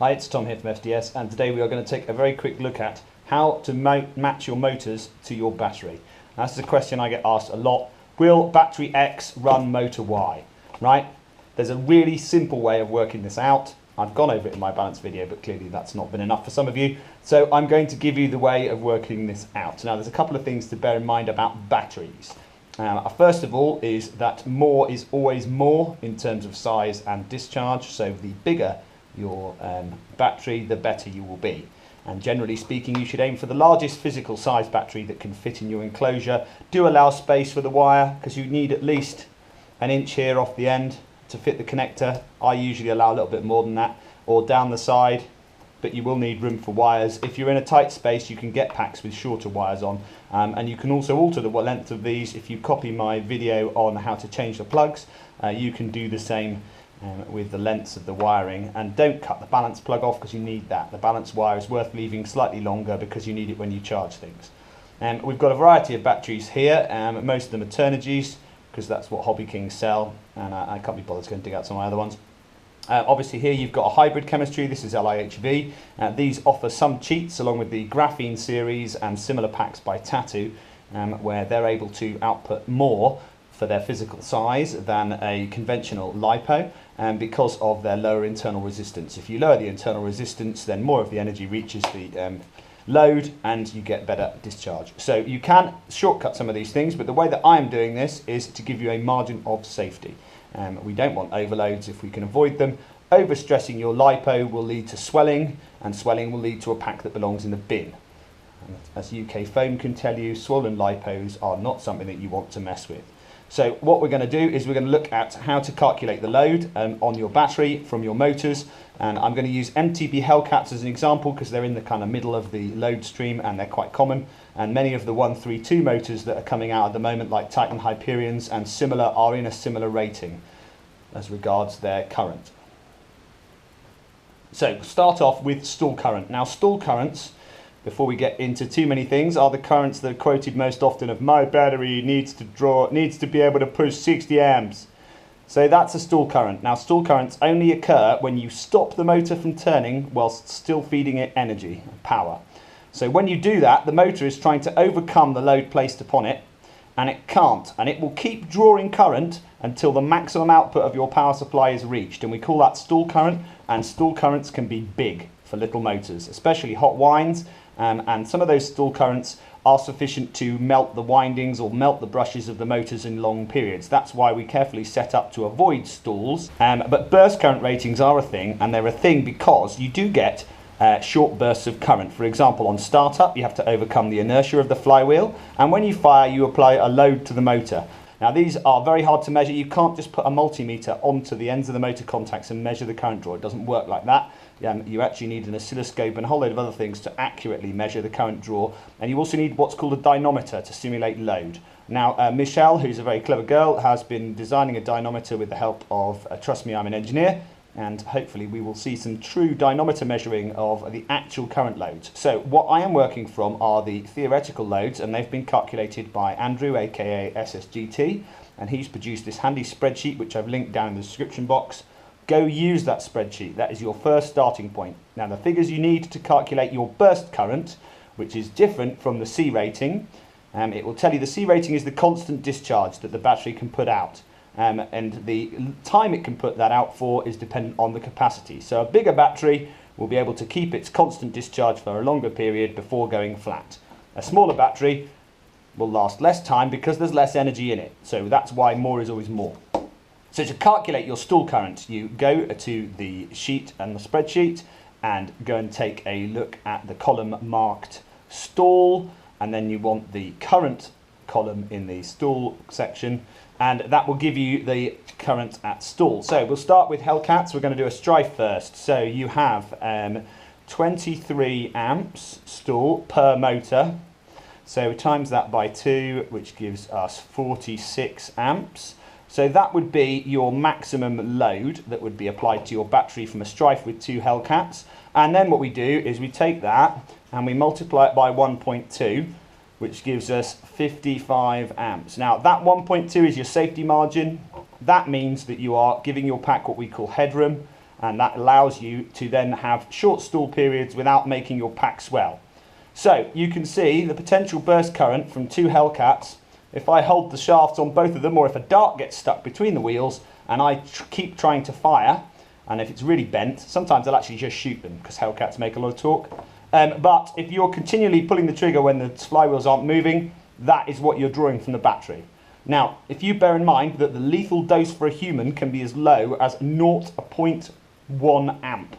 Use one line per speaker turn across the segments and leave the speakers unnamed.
Hi, it's Tom here from FDS, and today we are going to take a very quick look at how to match your motors to your battery. Now, this is a question I get asked a lot. Will battery X run motor Y? Right? There's a really simple way of working this out. I've gone over it in my balance video, but clearly that's not been enough for some of you. So I'm going to give you the way of working this out. Now, there's a couple of things to bear in mind about batteries. First of all is that more is always more in terms of size and discharge. So the bigger your battery, the better you will be. And generally speaking, you should aim for the largest physical size battery that can fit in your enclosure. Do allow space for the wire, because you need at least an inch here off the end to fit the connector. I usually allow a little bit more than that, or down the side, but you will need room for wires. If you're in a tight space, you can get packs with shorter wires on, and you can also alter the length of these. If you copy my video on how to change the plugs, you can do the same with the lengths of the wiring. And don't cut the balance plug off, because you need that. The balance wire is worth leaving slightly longer because you need it when you charge things. We've got a variety of batteries here. Most of them are Turnigy's, because that's what Hobby Kings sell, and I can't be bothered to go and dig out some of my other ones. Obviously here you've got a hybrid chemistry. This is LIHV. These offer some cheats along with the Graphene series and similar packs by Tattoo, where they're able to output more for their physical size than a conventional LiPo, because of their lower internal resistance. If you lower the internal resistance, then more of the energy reaches the load and you get better discharge. So you can shortcut some of these things, but the way that I am doing this is to give you a margin of safety. We don't want overloads if we can avoid them. Overstressing your LiPo will lead to swelling, and swelling will lead to a pack that belongs in the bin. And as UK Foam can tell you, swollen LiPos are not something that you want to mess with. So what we're going to do is we're going to look at how to calculate the load on your battery from your motors, and I'm going to use MTB Hellcats as an example because they're in the kind of middle of the load stream and they're quite common, and many of the 132 motors that are coming out at the moment, like Titan Hyperions and similar, are in a similar rating as regards their current. So start off with stall current. Now, stall currents, before we get into too many things, are the currents that are quoted most often of my battery needs to be able to push 60 amps. So that's a stall current. Now, stall currents only occur when you stop the motor from turning whilst still feeding it energy, power. So when you do that, the motor is trying to overcome the load placed upon it, and it can't, and it will keep drawing current until the maximum output of your power supply is reached, and we call that stall current. And stall currents can be big for little motors, especially hot winds. And some of those stall currents are sufficient to melt the windings or melt the brushes of the motors in long periods. That's why we carefully set up to avoid stalls. But burst current ratings are a thing, and they're a thing because you do get short bursts of current. For example, on startup, you have to overcome the inertia of the flywheel, and when you fire, you apply a load to the motor. Now, these are very hard to measure. You can't just put a multimeter onto the ends of the motor contacts and measure the current draw. It doesn't work like that. You actually need an oscilloscope and a whole load of other things to accurately measure the current draw. And you also need what's called a dynometer to simulate load. Now, Michelle, who's a very clever girl, has been designing a dynometer with the help of, trust me, I'm an engineer, and hopefully we will see some true dynometer measuring of the actual current loads. So what I am working from are the theoretical loads, and they've been calculated by Andrew, aka SSGT, and he's produced this handy spreadsheet which I've linked down in the description box. Go use that spreadsheet. That is your first starting point. Now, the figures you need to calculate your burst current, which is different from the C rating, it will tell you the C rating is the constant discharge that the battery can put out. And the time it can put that out for is dependent on the capacity. So a bigger battery will be able to keep its constant discharge for a longer period before going flat. A smaller battery will last less time because there's less energy in it. So that's why more is always more. So to calculate your stall current, you go to the sheet and the spreadsheet and go and take a look at the column marked stall, and then you want the current column in the stall section, and that will give you the current at stall. So we'll start with Hellcats. We're going to do a strife first. So you have 23 amps stall per motor. So we times that by 2, which gives us 46 amps. So that would be your maximum load that would be applied to your battery from a strife with 2 Hellcats. And then what we do is we take that and we multiply it by 1.2, which gives us 55 amps. Now, that 1.2 is your safety margin. That means that you are giving your pack what we call headroom, and that allows you to then have short stall periods without making your pack swell. So you can see the potential burst current from two Hellcats. If I hold the shafts on both of them, or if a dart gets stuck between the wheels and I keep trying to fire, and if it's really bent, sometimes I'll actually just shoot them because Hellcats make a lot of torque. But if you're continually pulling the trigger when the flywheels aren't moving, that is what you're drawing from the battery. Now, if you bear in mind that the lethal dose for a human can be as low as 0.1 amp,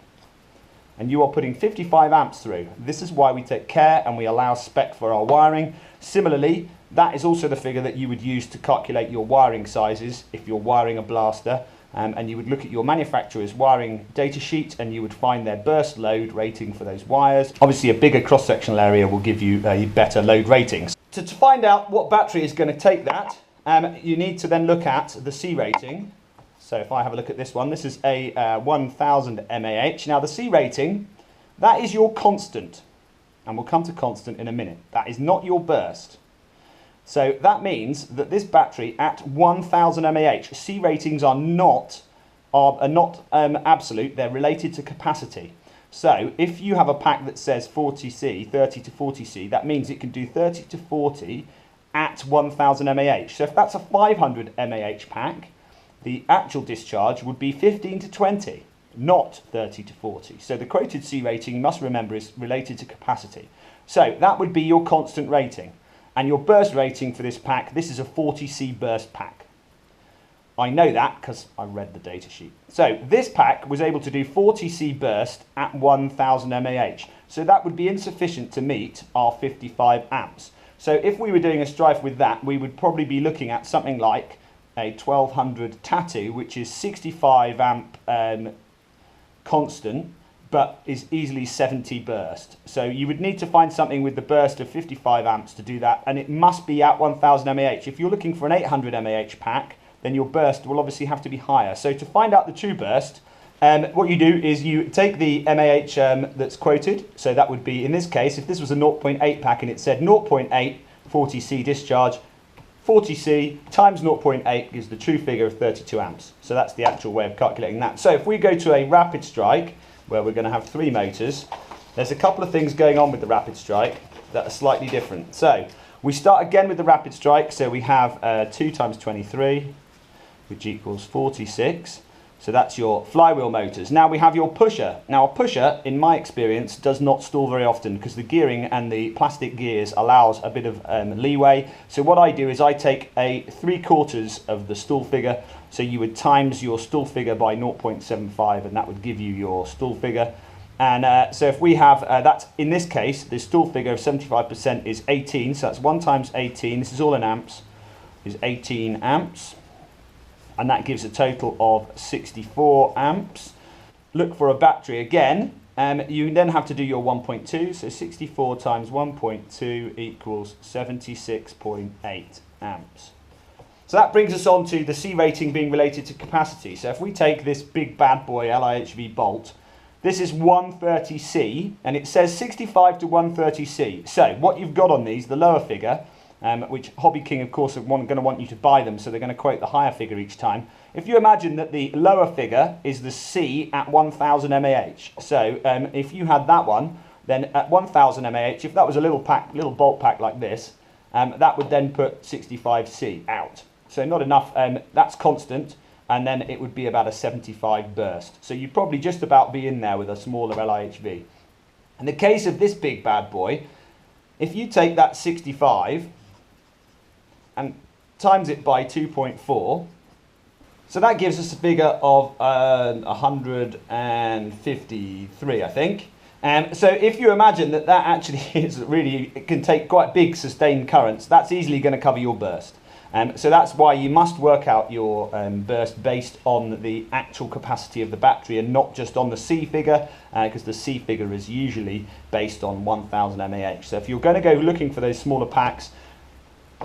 and you are putting 55 amps through, this is why we take care and we allow spec for our wiring. Similarly, that is also the figure that you would use to calculate your wiring sizes if you're wiring a blaster, and you would look at your manufacturer's wiring data sheet and you would find their burst load rating for those wires. Obviously, a bigger cross-sectional area will give you a better load ratings. To find out what battery is going to take that, you need to then look at the C rating. So if I have a look at this one, this is a 1000 mAh. Now the C rating, that is your constant, and we'll come to constant in a minute. That is not your burst. So that means that this battery at 1000 mAh, C ratings are not absolute, they're related to capacity. So if you have a pack that says 40C, 30 to 40C, that means it can do 30 to 40 at 1000 mAh. So if that's a 500 mAh pack, the actual discharge would be 15 to 20, not 30 to 40. So the quoted C rating, you must remember, is related to capacity. So that would be your constant rating. And your burst rating for this pack, this is a 40C burst pack. I know that because I read the data sheet. So this pack was able to do 40C burst at 1000 mAh. So that would be insufficient to meet our 55 amps. So if we were doing a strife with that, we would probably be looking at something like a 1200 Tattoo, which is 65 amp constant, but is easily 70 burst. So you would need to find something with the burst of 55 amps to do that, and it must be at 1000 mAh. If you're looking for an 800 mAh pack, then your burst will obviously have to be higher. So to find out the true burst, what you do is you take the mAh that's quoted. So that would be, in this case, if this was a 0.8 pack and it said 0.8 40C discharge, 40C times 0.8 gives the true figure of 32 amps. So that's the actual way of calculating that. So if we go to a rapid strike, where we're going to have 3 motors, there's a couple of things going on with the rapid strike that are slightly different. So we start again with the rapid strike. So we have 2 times 23, which equals 46. So that's your flywheel motors. Now we have your pusher. Now a pusher, in my experience, does not stall very often because the gearing and the plastic gears allows a bit of leeway. So what I do is I take a 3/4 of the stall figure. So you would times your stall figure by 0.75 and that would give you your stall figure. And so if we have, that in this case, the stall figure of 75% is 18. So that's 1 times 18, this is all in amps, is 18 amps. And that gives a total of 64 amps. Look for a battery again. You then have to do your 1.2. So 64 times 1.2 equals 76.8 amps. So that brings us on to the C rating being related to capacity. So if we take this big bad boy LIHV Bolt, this is 130C, and it says 65 to 130C. So what you've got on these, the lower figure, which Hobby King, of course, are going to want you to buy them, so they're going to quote the higher figure each time. If you imagine that the lower figure is the C at 1000 mAh, so if you had that one, then at 1000 mAh, if that was a little bolt pack like this, that would then put 65C out. So not enough, that's constant, and then it would be about a 75 burst. So you'd probably just about be in there with a smaller LIHV. In the case of this big bad boy, if you take that 65 and times it by 2.4, so that gives us a figure of 153, I think. So if you imagine that that actually is really, it can take quite big sustained currents, that's easily going to cover your burst. So that's why you must work out your burst based on the actual capacity of the battery and not just on the C figure, because the C figure is usually based on 1000 mAh. So if you're going to go looking for those smaller packs,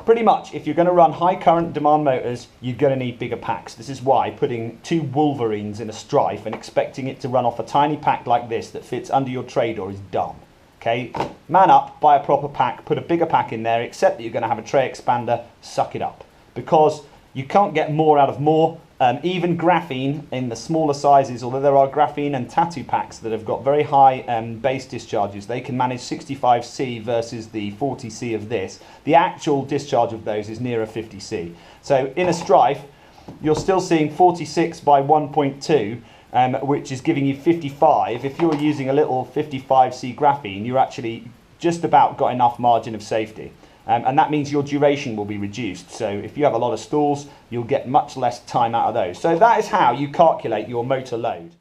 pretty much if you're going to run high current demand motors, you're going to need bigger packs. This is why putting 2 Wolverines in a Strife and expecting it to run off a tiny pack like this that fits under your tray door is dumb. Okay, man up, buy a proper pack, put a bigger pack in there, except that you're going to have a tray expander, suck it up. Because you can't get more out of more, Even graphene in the smaller sizes, although there are graphene and tattoo packs that have got very high base discharges, they can manage 65C versus the 40C of this. The actual discharge of those is nearer 50C. So in a Strife, you're still seeing 46 by 1.2, which is giving you 55. If you're using a little 55C graphene, you're actually just about got enough margin of safety. And that means your duration will be reduced. So if you have a lot of stalls, you'll get much less time out of those. So that is how you calculate your motor load.